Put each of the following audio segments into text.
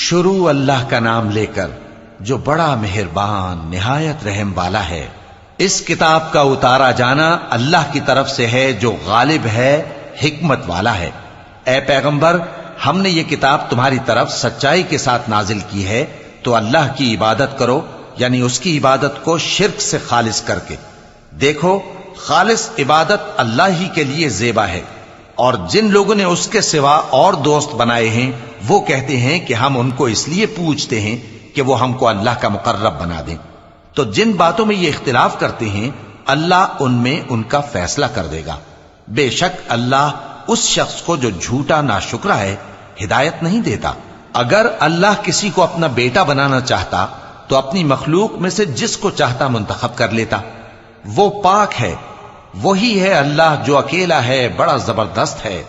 شروع اللہ کا نام لے کر جو بڑا مہربان نہایت رحم والا ہے۔ اس کتاب کا اتارا جانا اللہ کی طرف سے ہے جو غالب ہے، حکمت والا ہے۔ اے پیغمبر، ہم نے یہ کتاب تمہاری طرف سچائی کے ساتھ نازل کی ہے، تو اللہ کی عبادت کرو، یعنی اس کی عبادت کو شرک سے خالص کر کے۔ دیکھو، خالص عبادت اللہ ہی کے لیے زیبا ہے، اور جن لوگوں نے اس کے سوا اور دوست بنائے ہیں وہ کہتے ہیں کہ ہم ان کو اس لیے پوچھتے ہیں کہ وہ ہم کو اللہ کا مقرب بنا دیں۔ تو جن باتوں میں یہ اختلاف کرتے ہیں اللہ ان میں ان کا فیصلہ کر دے گا۔ بے شک اللہ اس شخص کو جو جھوٹا ناشکرا ہے ہدایت نہیں دیتا۔ اگر اللہ کسی کو اپنا بیٹا بنانا چاہتا تو اپنی مخلوق میں سے جس کو چاہتا منتخب کر لیتا۔ وہ پاک ہے، وہی ہے اللہ جو اکیلا ہے، بڑا زبردست ہے۔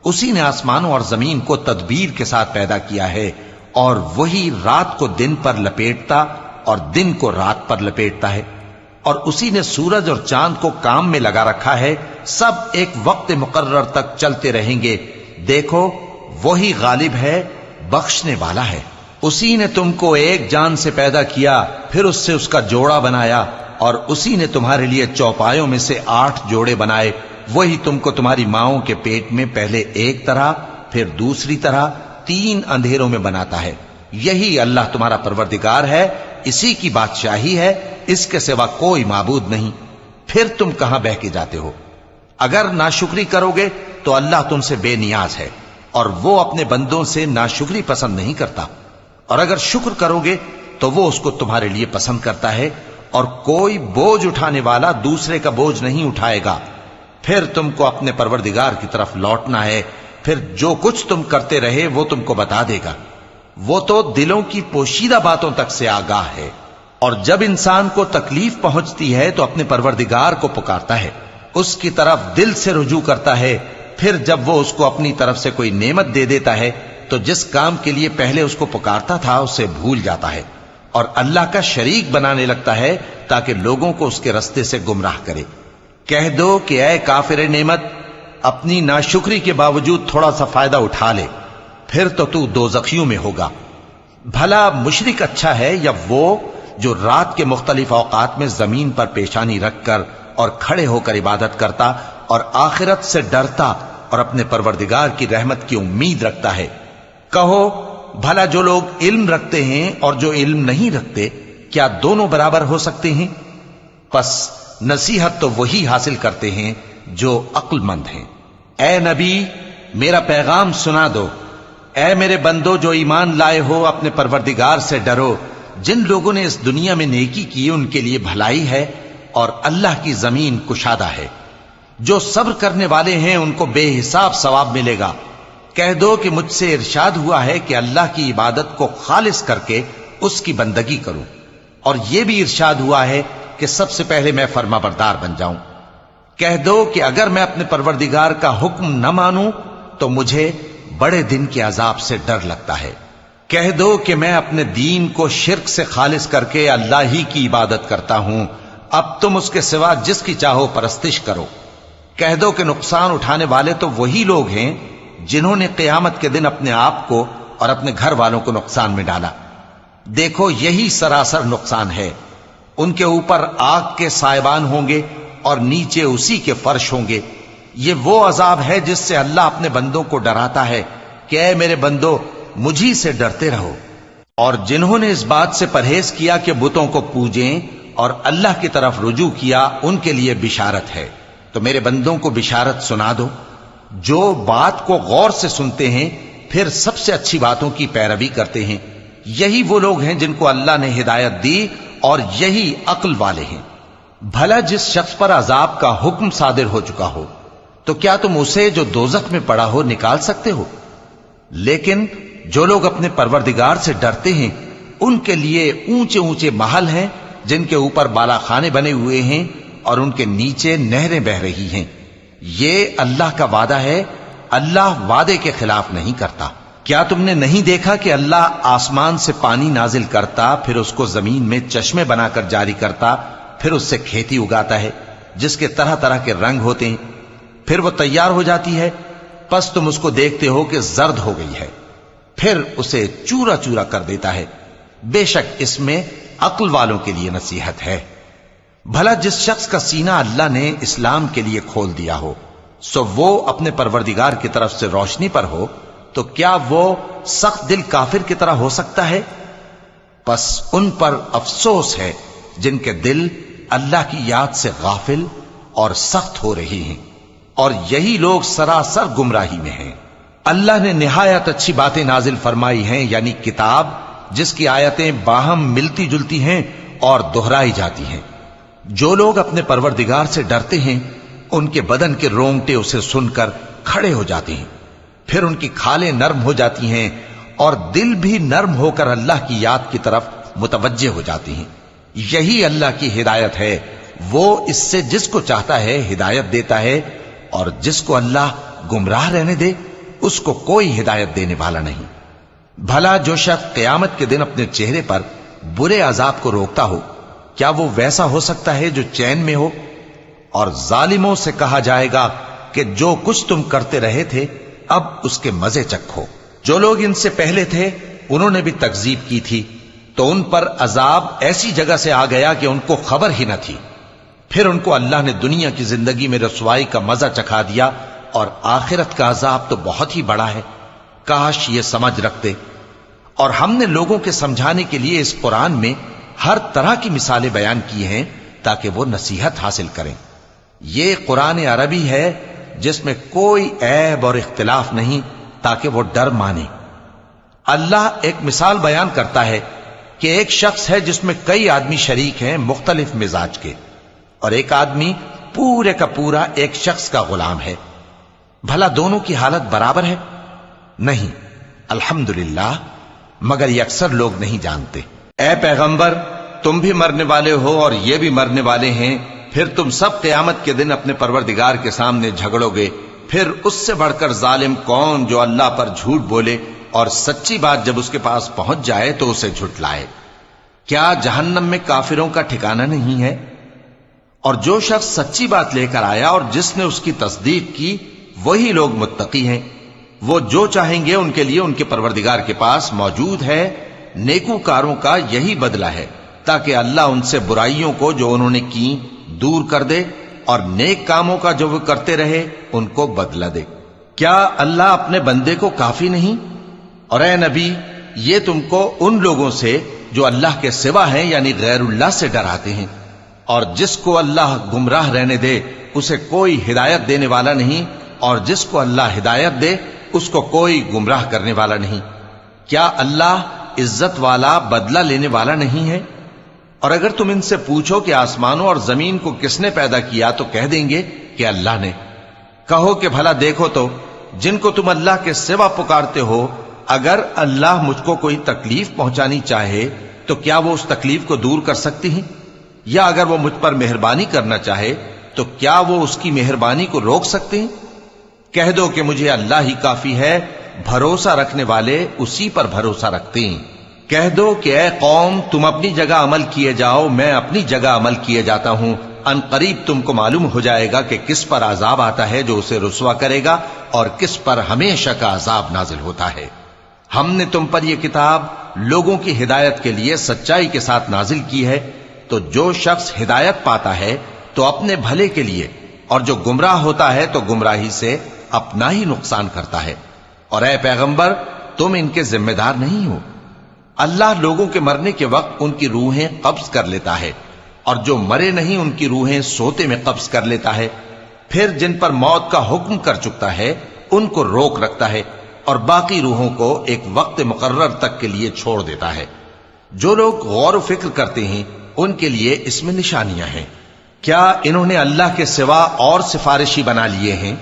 اسی نے آسمانوں اور زمین کو تدبیر کے ساتھ پیدا کیا ہے، اور وہی رات کو دن پر لپیٹتا اور دن کو رات پر لپیٹتا ہے، اور اسی نے سورج اور چاند کو کام میں لگا رکھا ہے، سب ایک وقت مقرر تک چلتے رہیں گے۔ دیکھو، وہی غالب ہے، بخشنے والا ہے۔ اسی نے تم کو ایک جان سے پیدا کیا، پھر اس سے اس کا جوڑا بنایا، اور اسی نے تمہارے لیے چوپایوں میں سے 8 جوڑے بنائے۔ وہی تم کو تمہاری ماؤں کے پیٹ میں پہلے ایک طرح، پھر دوسری طرح 3 اندھیروں میں بناتا ہے۔ یہی اللہ تمہارا پروردگار ہے، اسی کی بادشاہی ہے، اس کے سوا کوئی معبود نہیں۔ پھر تم کہاں بہ کے جاتے ہو؟ اگر ناشکری کرو گے تو اللہ تم سے بے نیاز ہے، اور وہ اپنے بندوں سے ناشکری پسند نہیں کرتا، اور اگر شکر کرو گے تو وہ اس کو تمہارے لیے پسند کرتا ہے، اور کوئی بوجھ اٹھانے والا دوسرے کا بوجھ نہیں اٹھائے گا۔ پھر تم کو اپنے پروردگار کی طرف لوٹنا ہے، پھر جو کچھ تم کرتے رہے وہ تم کو بتا دے گا۔ وہ تو دلوں کی پوشیدہ باتوں تک سے آگاہ ہے، اور جب انسان کو تکلیف پہنچتی ہے تو اپنے پروردگار کو پکارتا ہے، اس کی طرف دل سے رجوع کرتا ہے۔ پھر جب وہ اس کو اپنی طرف سے کوئی نعمت دے دیتا ہے تو جس کام کے لیے پہلے اس کو پکارتا تھا اسے بھول جاتا ہے، اور اللہ کا شریک بنانے لگتا ہے تاکہ لوگوں کو اس کے رستے سے گمراہ کرے۔ کہہ دو کہ اے کافر نعمت، اپنی ناشکری کے باوجود تھوڑا سا فائدہ اٹھا لے، پھر تو دوزخیوں میں ہوگا۔ بھلا مشرک اچھا ہے یا وہ جو رات کے مختلف اوقات میں زمین پر پیشانی رکھ کر اور کھڑے ہو کر عبادت کرتا اور آخرت سے ڈرتا اور اپنے پروردگار کی رحمت کی امید رکھتا ہے۔ کہو، بھلا جو لوگ علم رکھتے ہیں اور جو علم نہیں رکھتے، کیا دونوں برابر ہو سکتے ہیں؟ پس نصیحت تو وہی حاصل کرتے ہیں جو عقل مند ہیں۔ اے نبی، میرا پیغام سنا دو۔ اے میرے بندو جو ایمان لائے ہو، اپنے پروردگار سے ڈرو۔ جن لوگوں نے اس دنیا میں نیکی کی ان کے لیے بھلائی ہے، اور اللہ کی زمین کشادہ ہے۔ جو صبر کرنے والے ہیں ان کو بے حساب ثواب ملے گا۔ کہہ دو کہ مجھ سے ارشاد ہوا ہے کہ اللہ کی عبادت کو خالص کر کے اس کی بندگی کروں، اور یہ بھی ارشاد ہوا ہے کہ سب سے پہلے میں فرما بردار بن جاؤں۔ کہہ دو کہ اگر میں اپنے پروردگار کا حکم نہ مانوں تو مجھے بڑے دن کے عذاب سے ڈر لگتا ہے۔ کہہ دو کہ میں اپنے دین کو شرک سے خالص کر کے اللہ ہی کی عبادت کرتا ہوں، اب تم اس کے سوا جس کی چاہو پرستش کرو۔ کہہ دو کہ نقصان اٹھانے والے تو وہی لوگ ہیں جنہوں نے قیامت کے دن اپنے آپ کو اور اپنے گھر والوں کو نقصان میں ڈالا۔ دیکھو، یہی سراسر نقصان ہے۔ ان کے اوپر آگ کے سائبان ہوں گے اور نیچے اسی کے فرش ہوں گے۔ یہ وہ عذاب ہے جس سے اللہ اپنے بندوں کو ڈراتا ہے کہ اے میرے بندو، مجھی سے ڈرتے رہو۔ اور جنہوں نے اس بات سے پرہیز کیا کہ بتوں کو پوجیں اور اللہ کی طرف رجوع کیا، ان کے لیے بشارت ہے۔ تو میرے بندوں کو بشارت سنا دو، جو بات کو غور سے سنتے ہیں پھر سب سے اچھی باتوں کی پیروی کرتے ہیں۔ یہی وہ لوگ ہیں جن کو اللہ نے ہدایت دی، اور یہی عقل والے ہیں۔ بھلا جس شخص پر عذاب کا حکم صادر ہو چکا ہو، تو کیا تم اسے جو دوزخ میں پڑا ہو نکال سکتے ہو؟ لیکن جو لوگ اپنے پروردگار سے ڈرتے ہیں ان کے لیے اونچے اونچے محل ہیں جن کے اوپر بالا خانے بنے ہوئے ہیں اور ان کے نیچے نہریں بہ رہی ہیں۔ یہ اللہ کا وعدہ ہے، اللہ وعدے کے خلاف نہیں کرتا۔ کیا تم نے نہیں دیکھا کہ اللہ آسمان سے پانی نازل کرتا، پھر اس کو زمین میں چشمے بنا کر جاری کرتا، پھر اس سے کھیتی اگاتا ہے جس کے طرح طرح کے رنگ ہوتے ہیں، پھر وہ تیار ہو جاتی ہے، پس تم اس کو دیکھتے ہو کہ زرد ہو گئی ہے، پھر اسے چورا چورا کر دیتا ہے۔ بے شک اس میں عقل والوں کے لیے نصیحت ہے۔ بھلا جس شخص کا سینہ اللہ نے اسلام کے لیے کھول دیا ہو، سو وہ اپنے پروردگار کی طرف سے روشنی پر ہو، تو کیا وہ سخت دل کافر کی طرح ہو سکتا ہے؟ پس ان پر افسوس ہے جن کے دل اللہ کی یاد سے غافل اور سخت ہو رہی ہیں، اور یہی لوگ سراسر گمراہی میں ہیں۔ اللہ نے نہایت اچھی باتیں نازل فرمائی ہیں، یعنی کتاب جس کی آیتیں باہم ملتی جلتی ہیں اور دہرائی جاتی ہیں۔ جو لوگ اپنے پروردگار سے ڈرتے ہیں ان کے بدن کے رونگٹے اسے سن کر کھڑے ہو جاتے ہیں، پھر ان کی کھالیں نرم ہو جاتی ہیں اور دل بھی نرم ہو کر اللہ کی یاد کی طرف متوجہ ہو جاتی ہیں۔ یہی اللہ کی ہدایت ہے، وہ اس سے جس کو چاہتا ہے ہدایت دیتا ہے، اور جس کو اللہ گمراہ رہنے دے اس کو کوئی ہدایت دینے والا نہیں۔ بھلا جو شخص قیامت کے دن اپنے چہرے پر برے عذاب کو روکتا ہو، کیا وہ ویسا ہو سکتا ہے جو چین میں ہو؟ اور ظالموں سے کہا جائے گا کہ جو کچھ تم کرتے رہے تھے اب اس کے مزے چکھو۔ جو لوگ ان سے پہلے تھے انہوں نے بھی تکذیب کی تھی، تو ان پر عذاب ایسی جگہ سے آ گیا کہ ان کو خبر ہی نہ تھی۔ پھر ان کو اللہ نے دنیا کی زندگی میں رسوائی کا مزہ چکھا دیا، اور آخرت کا عذاب تو بہت ہی بڑا ہے۔ کاش یہ سمجھ رکھتے۔ اور ہم نے لوگوں کے سمجھانے کے لیے اس قرآن میں ہر طرح کی مثالیں بیان کی ہیں تاکہ وہ نصیحت حاصل کریں۔ یہ قرآن عربی ہے جس میں کوئی عیب اور اختلاف نہیں، تاکہ وہ ڈر مانے۔ اللہ ایک مثال بیان کرتا ہے کہ ایک شخص ہے جس میں کئی آدمی شریک ہیں مختلف مزاج کے، اور ایک آدمی پورے کا پورا ایک شخص کا غلام ہے۔ بھلا دونوں کی حالت برابر ہے؟ نہیں، الحمدللہ، مگر یہ اکثر لوگ نہیں جانتے۔ اے پیغمبر، تم بھی مرنے والے ہو اور یہ بھی مرنے والے ہیں، پھر تم سب قیامت کے دن اپنے پروردگار کے سامنے جھگڑو گے۔ پھر اس سے بڑھ کر ظالم کون جو اللہ پر جھوٹ بولے اور سچی بات جب اس کے پاس پہنچ جائے تو اسے جھٹلائے۔ کیا جہنم میں کافروں کا ٹھکانہ نہیں ہے؟ اور جو شخص سچی بات لے کر آیا اور جس نے اس کی تصدیق کی، وہی لوگ متقی ہیں۔ وہ جو چاہیں گے ان کے لیے ان کے پروردگار کے پاس موجود ہے۔ نیکوکاروں کا یہی بدلہ ہے، تاکہ اللہ ان سے برائیوں کو جو انہوں نے کی دور کر دے، اور نیک کاموں کا جو وہ کرتے رہے ان کو بدلہ دے۔ کیا اللہ اپنے بندے کو کافی نہیں؟ اور اے نبی، یہ تم کو ان لوگوں سے جو اللہ کے سوا ہیں یعنی غیر اللہ سے ڈراتے ہیں، اور جس کو اللہ گمراہ رہنے دے اسے کوئی ہدایت دینے والا نہیں، اور جس کو اللہ ہدایت دے اس کو کوئی گمراہ کرنے والا نہیں۔ کیا اللہ عزت والا بدلہ لینے والا نہیں ہے؟ اور اگر تم ان سے پوچھو کہ آسمانوں اور زمین کو کس نے پیدا کیا تو کہہ دیں گے کہ اللہ نے۔ کہو کہ بھلا دیکھو تو جن کو تم اللہ کے سوا پکارتے ہو، اگر اللہ مجھ کو کوئی تکلیف پہنچانی چاہے تو کیا وہ اس تکلیف کو دور کر سکتی ہیں؟ یا اگر وہ مجھ پر مہربانی کرنا چاہے تو کیا وہ اس کی مہربانی کو روک سکتے ہیں؟ کہہ دو کہ مجھے اللہ ہی کافی ہے، بھروسہ رکھنے والے اسی پر بھروسہ رکھتے ہیں۔ کہہ دو کہ اے قوم، تم اپنی جگہ عمل کیے جاؤ، میں اپنی جگہ عمل کیے جاتا ہوں۔ ان قریب تم کو معلوم ہو جائے گا کہ کس پر عذاب آتا ہے جو اسے رسوا کرے گا، اور کس پر ہمیشہ کا عذاب نازل ہوتا ہے۔ ہم نے تم پر یہ کتاب لوگوں کی ہدایت کے لیے سچائی کے ساتھ نازل کی ہے، تو جو شخص ہدایت پاتا ہے تو اپنے بھلے کے لیے، اور جو گمراہ ہوتا ہے تو گمراہی سے اپنا ہی نقصان کرتا ہے۔ اور اے پیغمبر، تم ان کے ذمہ دار نہیں ہو۔ اللہ لوگوں کے مرنے کے وقت ان کی روحیں قبض کر لیتا ہے، اور جو مرے نہیں ان کی روحیں سوتے میں قبض کر لیتا ہے۔ پھر جن پر موت کا حکم کر چکتا ہے ان کو روک رکھتا ہے، اور باقی روحوں کو ایک وقت مقرر تک کے لیے چھوڑ دیتا ہے۔ جو لوگ غور و فکر کرتے ہیں ان کے لیے اس میں نشانیاں ہیں۔ کیا انہوں نے اللہ کے سوا اور سفارشی بنا لیے ہیں؟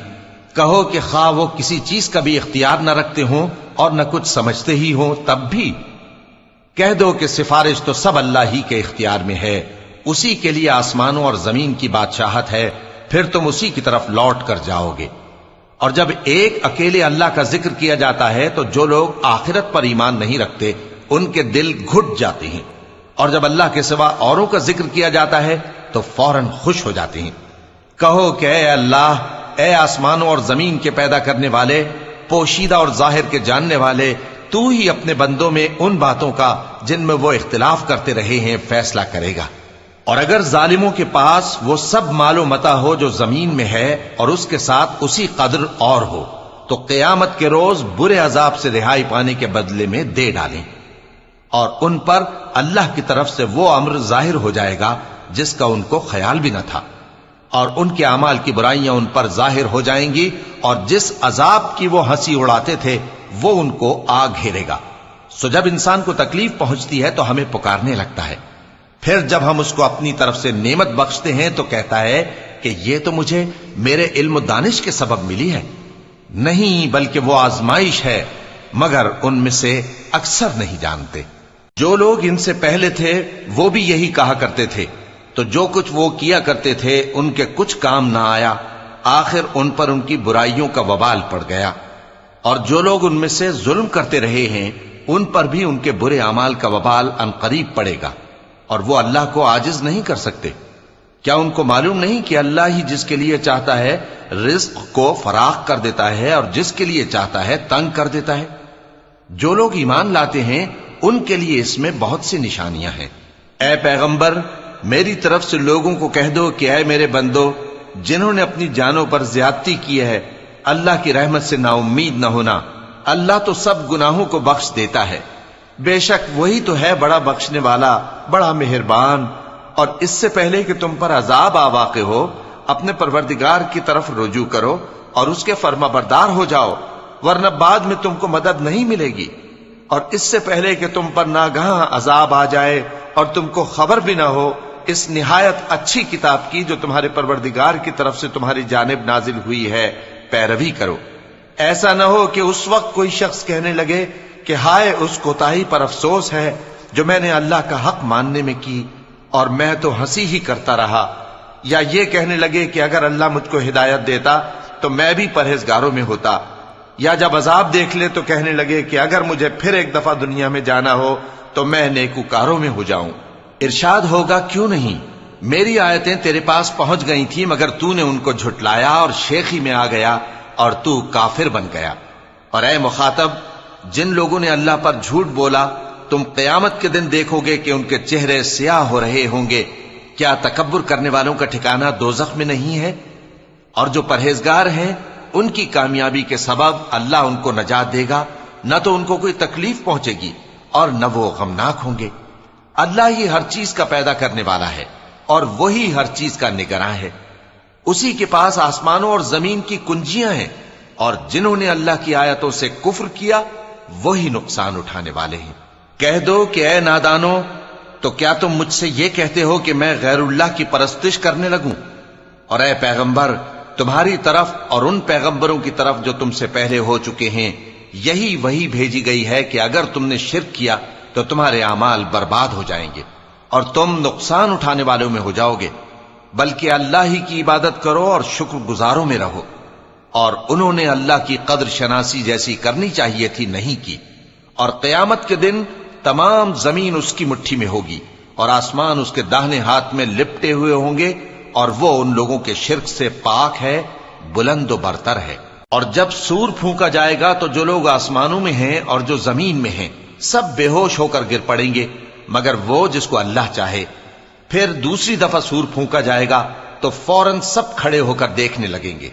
کہو کہ خواہ وہ کسی چیز کا بھی اختیار نہ رکھتے ہوں اور نہ کچھ سمجھتے ہی ہوں تب بھی کہہ دو کہ سفارش تو سب اللہ ہی کے اختیار میں ہے، اسی کے لیے آسمانوں اور زمین کی بادشاہت ہے، پھر تم اسی کی طرف لوٹ کر جاؤ گے۔ اور جب ایک اکیلے اللہ کا ذکر کیا جاتا ہے تو جو لوگ آخرت پر ایمان نہیں رکھتے ان کے دل گھٹ جاتے ہیں، اور جب اللہ کے سوا اوروں کا ذکر کیا جاتا ہے تو فوراً خوش ہو جاتے ہیں۔ کہو کہ اے اللہ، اے آسمانوں اور زمین کے پیدا کرنے والے، پوشیدہ اور ظاہر کے جاننے والے، تو ہی اپنے بندوں میں ان باتوں کا جن میں وہ اختلاف کرتے رہے ہیں فیصلہ کرے گا۔ اور اگر ظالموں کے پاس وہ سب مال و متاع ہو جو زمین میں ہے اور اس کے ساتھ اسی قدر اور ہو تو قیامت کے روز برے عذاب سے رہائی پانے کے بدلے میں دے ڈالیں، اور ان پر اللہ کی طرف سے وہ امر ظاہر ہو جائے گا جس کا ان کو خیال بھی نہ تھا، اور ان کے اعمال کی برائیاں ان پر ظاہر ہو جائیں گی، اور جس عذاب کی وہ ہنسی اڑاتے تھے وہ ان کو آ گھیرے گا۔ سو جب انسان کو تکلیف پہنچتی ہے تو ہمیں پکارنے لگتا ہے، پھر جب ہم اس کو اپنی طرف سے نعمت بخشتے ہیں تو کہتا ہے کہ یہ تو مجھے میرے علم و دانش کے سبب ملی ہے۔ نہیں، بلکہ وہ آزمائش ہے، مگر ان میں سے اکثر نہیں جانتے۔ جو لوگ ان سے پہلے تھے وہ بھی یہی کہا کرتے تھے، تو جو کچھ وہ کیا کرتے تھے ان کے کچھ کام نہ آیا، آخر ان پر ان کی برائیوں کا وبال پڑ گیا۔ اور جو لوگ ان میں سے ظلم کرتے رہے ہیں ان پر بھی ان کے برے اعمال کا وبال عنقریب پڑے گا، اور وہ اللہ کو عاجز نہیں کر سکتے۔ کیا ان کو معلوم نہیں کہ اللہ ہی جس کے لیے چاہتا ہے رزق کو فراخ کر دیتا ہے اور جس کے لیے چاہتا ہے تنگ کر دیتا ہے؟ جو لوگ ایمان لاتے ہیں ان کے لیے اس میں بہت سی نشانیاں ہیں۔ اے پیغمبر، میری طرف سے لوگوں کو کہہ دو کہ اے میرے بندو، جنہوں نے اپنی جانوں پر زیادتی کی ہے، اللہ کی رحمت سے نا امید نہ ہونا۔ اللہ تو سب گناہوں کو بخش دیتا ہے، بے شک وہی تو ہے بڑا بخشنے والا، بڑا مہربان۔ اور اس سے پہلے کہ تم پر عذاب آ واقع ہو، اپنے پروردگار کی طرف رجوع کرو اور اس کے فرما بردار ہو جاؤ، ورنہ بعد میں تم کو مدد نہیں ملے گی۔ اور اس سے پہلے کہ تم پر ناگہاں عذاب آ جائے اور تم کو خبر بھی نہ ہو، اس نہایت اچھی کتاب کی جو تمہارے پروردگار کی طرف سے تمہاری جانب نازل ہوئی ہے پیروی کرو۔ ایسا نہ ہو کہ اس وقت کوئی شخص کہنے لگے کہ ہائے اس کوتاہی پر افسوس ہے جو میں نے اللہ کا حق ماننے میں کی، اور میں تو ہنسی ہی کرتا رہا۔ یا یہ کہنے لگے کہ اگر اللہ مجھ کو ہدایت دیتا تو میں بھی پرہیزگاروں میں ہوتا۔ یا جب عذاب دیکھ لے تو کہنے لگے کہ اگر مجھے پھر ایک دفعہ دنیا میں جانا ہو تو میں نیکوکاروں میں ہو جاؤں۔ ارشاد ہوگا کیوں نہیں، میری آیتیں تیرے پاس پہنچ گئی تھی مگر تو نے ان کو جھٹلایا اور شیخی میں آ گیا اور تو کافر بن گیا۔ اور اے مخاطب، جن لوگوں نے اللہ پر جھوٹ بولا تم قیامت کے دن دیکھو گے کہ ان کے چہرے سیاہ ہو رہے ہوں گے۔ کیا تکبر کرنے والوں کا ٹھکانہ دوزخ میں نہیں ہے؟ اور جو پرہیزگار ہیں ان کی کامیابی کے سبب اللہ ان کو نجات دے گا، نہ تو ان کو کوئی تکلیف پہنچے گی اور نہ وہ غمناک ہوں گے۔ اللہ ہی ہر چیز کا پیدا کرنے والا ہے اور وہی ہر چیز کا نگراں ہے۔ اسی کے پاس آسمانوں اور زمین کی کنجیاں ہیں، اور جنہوں نے اللہ کی آیتوں سے کفر کیا وہی نقصان اٹھانے والے ہیں۔ کہہ دو کہ اے نادانو، تو کیا تم مجھ سے یہ کہتے ہو کہ میں غیر اللہ کی پرستش کرنے لگوں؟ اور اے پیغمبر، تمہاری طرف اور ان پیغمبروں کی طرف جو تم سے پہلے ہو چکے ہیں یہی وہی بھیجی گئی ہے کہ اگر تم نے شرک کیا تو تمہارے اعمال برباد ہو جائیں گے اور تم نقصان اٹھانے والوں میں ہو جاؤ گے، بلکہ اللہ ہی کی عبادت کرو اور شکر گزاروں میں رہو۔ اور انہوں نے اللہ کی قدر شناسی جیسی کرنی چاہیے تھی نہیں کی۔ اور قیامت کے دن تمام زمین اس کی مٹھی میں ہوگی اور آسمان اس کے داہنے ہاتھ میں لپٹے ہوئے ہوں گے، اور وہ ان لوگوں کے شرک سے پاک ہے، بلند و برتر ہے۔ اور جب سور پھونکا جائے گا تو جو لوگ آسمانوں میں ہیں اور جو زمین میں ہیں سب بے ہوش ہو کر گر پڑیں گے مگر وہ جس کو اللہ چاہے۔ پھر دوسری دفعہ سور پھونکا جائے گا تو فوراً سب کھڑے ہو کر دیکھنے لگیں گے،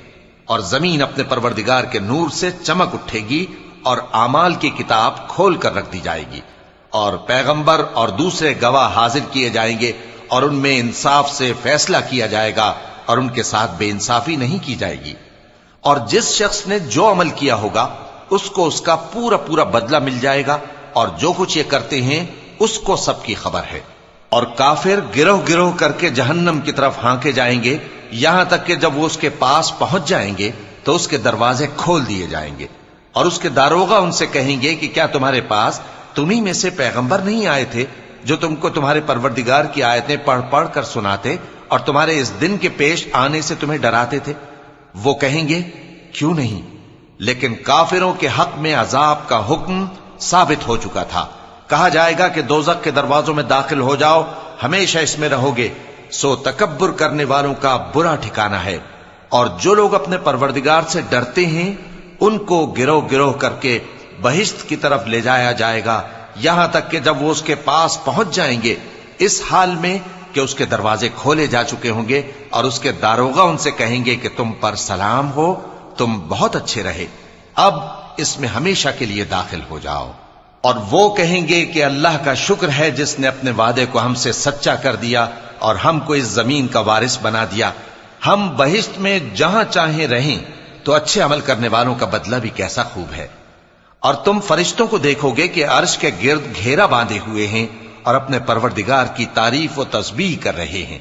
اور زمین اپنے پروردگار کے نور سے چمک اٹھے گی اور اعمال کی کتاب کھول کر رکھ دی جائے گی، اور پیغمبر اور دوسرے گواہ حاضر کیے جائیں گے، اور ان میں انصاف سے فیصلہ کیا جائے گا اور ان کے ساتھ بے انصافی نہیں کی جائے گی۔ اور جس شخص نے جو عمل کیا ہوگا اس کو اس کا پورا پورا بدلہ مل جائے گا، اور جو کچھ یہ کرتے ہیں اس کو سب کی خبر ہے۔ اور کافر گروہ گروہ کر کے جہنم کی طرف ہانکے جائیں گے، یہاں تک کہ جب وہ اس کے پاس پہنچ جائیں گے تو اس کے دروازے کھول دیے جائیں گے، اور اس کے داروغہ ان سے کہیں گے کہ کیا تمہارے پاس تمہیں میں سے پیغمبر نہیں آئے تھے جو تم کو تمہارے پروردگار کی آیتیں پڑھ پڑھ کر سناتے اور تمہارے اس دن کے پیش آنے سے تمہیں ڈراتے تھے؟ وہ کہیں گے کیوں نہیں، لیکن کافروں کے حق میں عذاب کا حکم ثابت ہو چکا تھا۔ کہا جائے گا کہ دوزخ کے دروازوں میں داخل ہو جاؤ، ہمیشہ اس میں رہو گے، سو تکبر کرنے والوں کا برا ٹھکانہ ہے۔ اور جو لوگ اپنے پروردگار سے ڈرتے ہیں ان کو گروہ گروہ کر کے بہشت کی طرف لے جایا جائے گا، یہاں تک کہ جب وہ اس کے پاس پہنچ جائیں گے اس حال میں کہ اس کے دروازے کھولے جا چکے ہوں گے، اور اس کے داروغہ ان سے کہیں گے کہ تم پر سلام ہو، تم بہت اچھے رہے، اب اس میں ہمیشہ کے لیے داخل ہو جاؤ۔ اور وہ کہیں گے کہ اللہ کا شکر ہے جس نے اپنے وعدے کو ہم سے سچا کر دیا اور ہم کو اس زمین کا وارث بنا دیا، ہم بہشت میں جہاں چاہیں رہیں، تو اچھے عمل کرنے والوں کا بدلہ بھی کیسا خوب ہے۔ اور تم فرشتوں کو دیکھو گے کہ عرش کے گرد گھیرا باندھے ہوئے ہیں اور اپنے پروردگار کی تعریف و تسبیح کر رہے ہیں،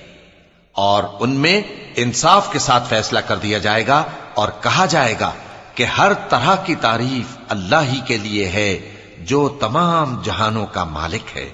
اور ان میں انصاف کے ساتھ فیصلہ کر دیا جائے گا اور کہا جائے گا کہ ہر طرح کی تعریف اللہ ہی کے لیے ہے جو تمام جہانوں کا مالک ہے۔